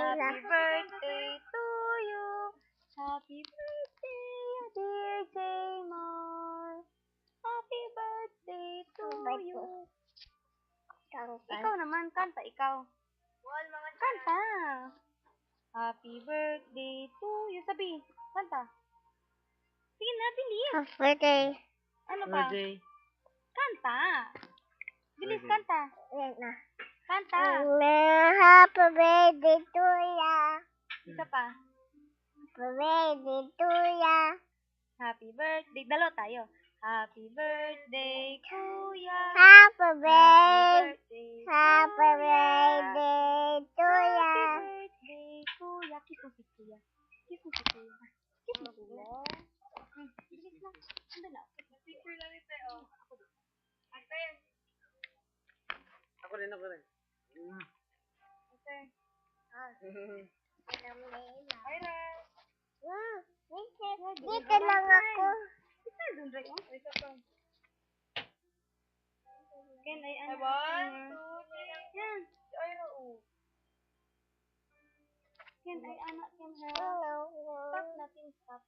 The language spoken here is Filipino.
Happy birthday to you. Happy birthday, dear Jaymar. Happy birthday to you. Ikaw naman, kanta ikaw. Kanta. Happy birthday to you. Sabi, kanta. Sige na, bilis. Happy birthday. Ano pa? Kanta. Bilis, kanta. Yan na. Kanta. Happy birthday to ya. Isa pa. Happy birthday to ya. Happy birthday. Dalawa tayo. Happy birthday, Kuya. Happy Happy birthday. birthday. Happy birthday to ya. Happy birthday, Kuya. Kiss mo si Kuya. Kiss mo si Kuya. Kiss mo si Kuya. Bilis na. Ando na. Picture lang ito. Ako din. Ate. Ako rin. Ate. Ay, Ira. dito lang ako. Isa dun, Ray. Oh, isa pa. Ken, ay ano. 1, 2, 3. Yan. Si Ira, Ken, ay anak, Ken, ha? Hello. Stop natin, stop.